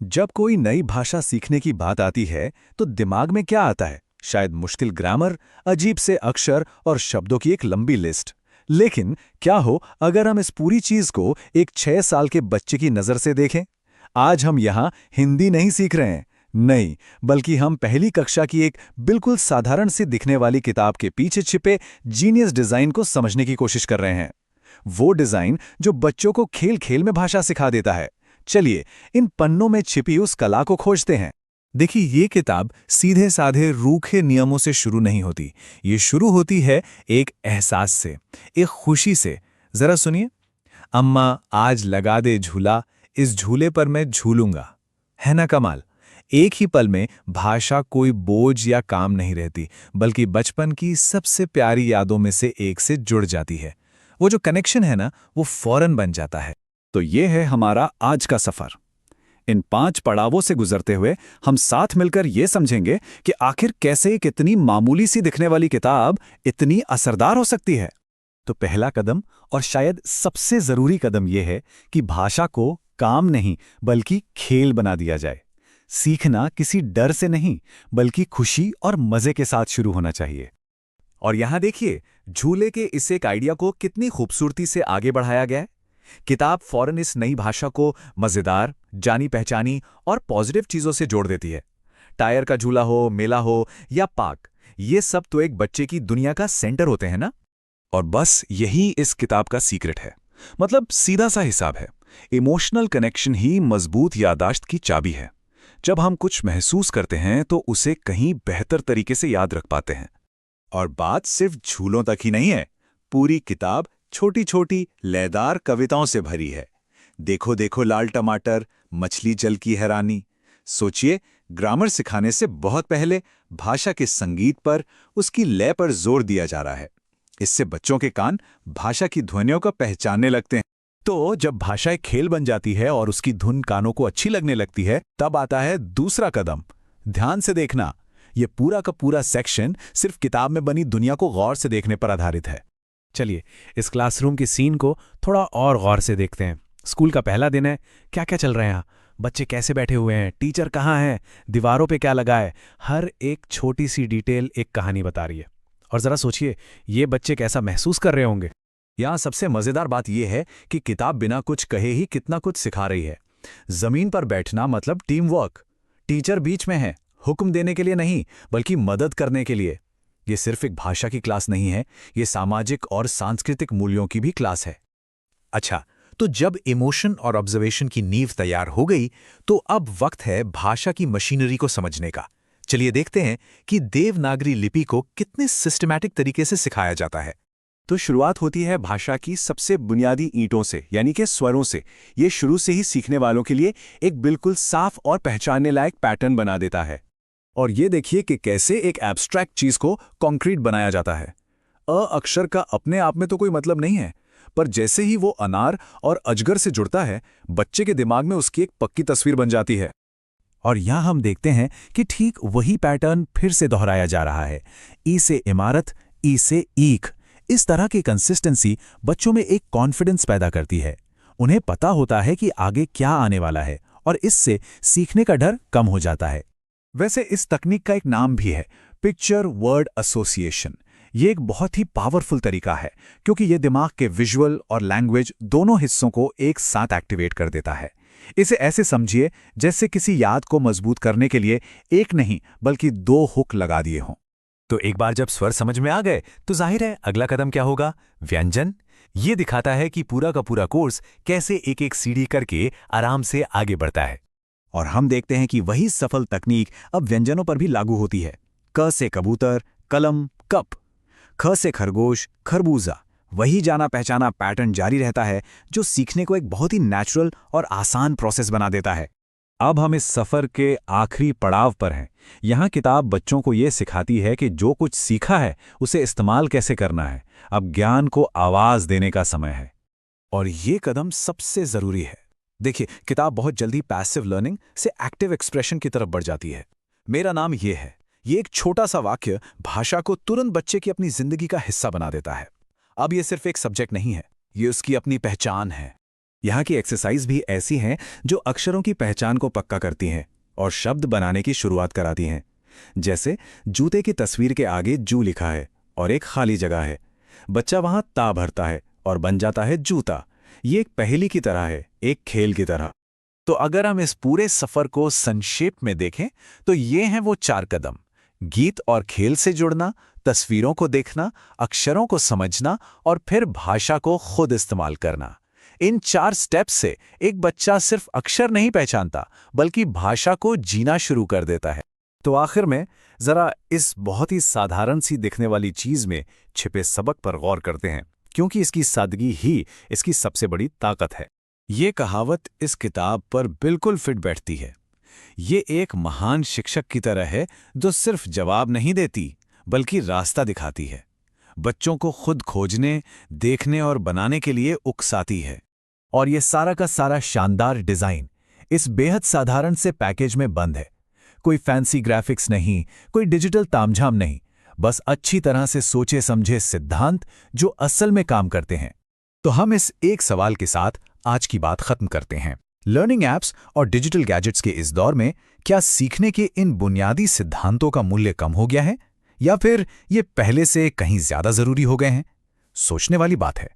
जब कोई नई भाषा सीखने की बात आती है तो दिमाग में क्या आता है? शायद मुश्किल ग्रामर, अजीब से अक्षर और शब्दों की एक लंबी लिस्ट। लेकिन क्या हो अगर हम इस पूरी चीज को एक 6 साल के बच्चे की नजर से देखें? आज हम यहाँ हिंदी नहीं सीख रहे हैं, नहीं, बल्कि हम पहली कक्षा की एक बिल्कुल साधारण सी दिखने वाली किताब के पीछे छिपे जीनियस डिजाइन को समझने की कोशिश कर रहे हैं। वो डिजाइन जो बच्चों को खेल खेल में भाषा सिखा देता है। चलिए इन पन्नों में छिपी उस कला को खोजते हैं। देखिए, ये किताब सीधे साधे रूखे नियमों से शुरू नहीं होती। ये शुरू होती है एक एहसास से, एक खुशी से। जरा सुनिए। अम्मा आज लगा दे झूला, इस झूले पर मैं झूलूंगा। है ना कमाल? एक ही पल में भाषा कोई बोझ या काम नहीं रहती, बल्कि बचपन की सबसे प्यारी यादों में से एक से जुड़ जाती है। वो जो कनेक्शन है ना, वो फौरन बन जाता है। तो ये है हमारा आज का सफर। इन 5 पड़ावों से गुजरते हुए हम साथ मिलकर ये समझेंगे कि आखिर कैसे एक इतनी मामूली सी दिखने वाली किताब इतनी असरदार हो सकती है। तो पहला कदम और शायद सबसे जरूरी कदम यह है कि भाषा को काम नहीं बल्कि खेल बना दिया जाए। सीखना किसी डर से नहीं, बल्कि खुशी और मजे के साथ शुरू होना चाहिए। और यहां देखिए, झूले के इस एक आइडिया को कितनी खूबसूरती से आगे बढ़ाया गया है। किताब फौरन इस नई भाषा को मजेदार, जानी पहचानी और पॉजिटिव चीजों से जोड़ देती है। टायर का झूला हो, मेला हो या पार्क, ये सब तो एक बच्चे की दुनिया का सेंटर होते हैं ना। और बस यही इस किताब का सीक्रेट है। मतलब सीधा सा हिसाब है, इमोशनल कनेक्शन ही मजबूत याददाश्त की चाबी है। जब हम कुछ महसूस करते हैं तो उसे कहीं बेहतर तरीके से याद रख पाते हैं। और बात सिर्फ झूलों तक ही नहीं है, पूरी किताब छोटी छोटी लयदार कविताओं से भरी है। देखो देखो लाल टमाटर, मछली जल की हैरानी। सोचिए, ग्रामर सिखाने से बहुत पहले भाषा के संगीत पर, उसकी लय पर जोर दिया जा रहा है। इससे बच्चों के कान भाषा की ध्वनियों को पहचानने लगते हैं। तो जब भाषा एक खेल बन जाती है और उसकी धुन कानों को अच्छी लगने लगती है, तब आता है दूसरा कदम। ध्यान से देखना। ये पूरा का पूरा सेक्शन सिर्फ किताब में बनी दुनिया को गौर से देखने पर आधारित है। चलिए, इस क्लासरूम की सीन को थोड़ा और गौर से देखते हैं। स्कूल का पहला दिन है। क्या क्या चल रहे हैं यहाँ? बच्चे कैसे बैठे हुए हैं? टीचर कहाँ है? दीवारों पे क्या लगा है? हर एक छोटी सी डिटेल एक कहानी बता रही है। और जरा सोचिए, ये बच्चे कैसा महसूस कर रहे होंगे। यहाँ सबसे मजेदार बात यह है कि किताब बिना कुछ कहे ही कितना कुछ सिखा रही है। जमीन पर बैठना मतलब टीम वर्क। टीचर बीच में है, हुक्म देने के लिए नहीं, बल्कि मदद करने के लिए। ये सिर्फ एक भाषा की क्लास नहीं है, ये सामाजिक और सांस्कृतिक मूल्यों की भी क्लास है। अच्छा, तो जब इमोशन और ऑब्जर्वेशन की नींव तैयार हो गई, तो अब वक्त है भाषा की मशीनरी को समझने का। चलिए देखते हैं कि देवनागरी लिपि को कितने सिस्टमैटिक तरीके से सिखाया जाता है। तो शुरुआत होती है भाषा की सबसे बुनियादी ईंटों से, यानी कि स्वरों से। ये शुरू से ही सीखने वालों के लिए एक बिल्कुल साफ और पहचानने लायक पैटर्न बना देता है। और ये देखिए कि कैसे एक एब्स्ट्रैक्ट चीज को कॉन्क्रीट बनाया जाता है। अक्षर का अपने आप में तो कोई मतलब नहीं है, पर जैसे ही वो अनार और अजगर से जुड़ता है, बच्चे के दिमाग में उसकी एक पक्की तस्वीर बन जाती है। और यहां हम देखते हैं कि ठीक वही पैटर्न फिर से दोहराया जा रहा है। ई से इमारत, ई से ईख। इस तरह की कंसिस्टेंसी बच्चों में एक कॉन्फिडेंस पैदा करती है। उन्हें पता होता है कि आगे क्या आने वाला है, और इससे सीखने का डर कम हो जाता है। वैसे इस तकनीक का एक नाम भी है, पिक्चर वर्ड एसोसिएशन। ये एक बहुत ही पावरफुल तरीका है, क्योंकि ये दिमाग के विजुअल और लैंग्वेज दोनों हिस्सों को एक साथ एक्टिवेट कर देता है। इसे ऐसे समझिए जैसे किसी याद को मजबूत करने के लिए एक नहीं बल्कि 2 हुक लगा दिए हों। तो एक बार जब स्वर समझ में आ गए, तो जाहिर है अगला कदम क्या होगा? व्यंजन। ये दिखाता है कि पूरा का पूरा कोर्स कैसे एक एक सीढ़ी करके आराम से आगे बढ़ता है। और हम देखते हैं कि वही सफल तकनीक अब व्यंजनों पर भी लागू होती है। क से कबूतर, कलम, कप। ख से खरगोश, खरबूजा। वही जाना पहचाना पैटर्न जारी रहता है, जो सीखने को एक बहुत ही नेचुरल और आसान प्रोसेस बना देता है। अब हम इस सफर के आखिरी पड़ाव पर हैं। यहाँ किताब बच्चों को ये सिखाती है कि जो कुछ सीखा है उसे इस्तेमाल कैसे करना है। अब ज्ञान को आवाज देने का समय है। और ये कदम सबसे जरूरी है। देखिए, किताब बहुत जल्दी पैसिव लर्निंग से एक्टिव एक्सप्रेशन की तरफ बढ़ जाती है। मेरा नाम ये है। ये एक छोटा सा वाक्य भाषा को तुरंत बच्चे की अपनी जिंदगी का हिस्सा बना देता है। अब ये सिर्फ एक सब्जेक्ट नहीं है, ये उसकी अपनी पहचान है। यहाँ की एक्सरसाइज भी ऐसी हैं जो अक्षरों की पहचान को पक्का करती हैं और शब्द बनाने की शुरुआत कराती हैं। जैसे जूते की तस्वीर के आगे जू लिखा है और एक खाली जगह है। बच्चा वहां ता भरता है और बन जाता है जूता। ये एक पहेली की तरह है, एक खेल की तरह। तो अगर हम इस पूरे सफर को संक्षेप में देखें तो ये हैं वो 4 कदम: गीत और खेल से जुड़ना, तस्वीरों को देखना, अक्षरों को समझना और फिर भाषा को खुद इस्तेमाल करना। इन 4 स्टेप्स से एक बच्चा सिर्फ अक्षर नहीं पहचानता बल्कि भाषा को जीना शुरू कर देता है। तो आखिर में जरा इस बहुत ही साधारण सी दिखने वाली चीज में छिपे सबक पर गौर करते हैं, क्योंकि इसकी सादगी ही इसकी सबसे बड़ी ताकत है। ये कहावत इस किताब पर बिल्कुल फिट बैठती है। ये एक महान शिक्षक की तरह है जो सिर्फ जवाब नहीं देती बल्कि रास्ता दिखाती है। बच्चों को खुद खोजने, देखने और बनाने के लिए उकसाती है। और ये सारा का सारा शानदार डिजाइन इस बेहद साधारण से पैकेज में बंद है। कोई फैंसी ग्राफिक्स नहीं, कोई डिजिटल तामझाम नहीं, बस अच्छी तरह से सोचे समझे सिद्धांत जो असल में काम करते हैं। तो हम इस एक सवाल के साथ आज की बात खत्म करते हैं। लर्निंग ऐप्स और डिजिटल गैजेट्स के इस दौर में क्या सीखने के इन बुनियादी सिद्धांतों का मूल्य कम हो गया है, या फिर ये पहले से कहीं ज्यादा जरूरी हो गए हैं? सोचने वाली बात है।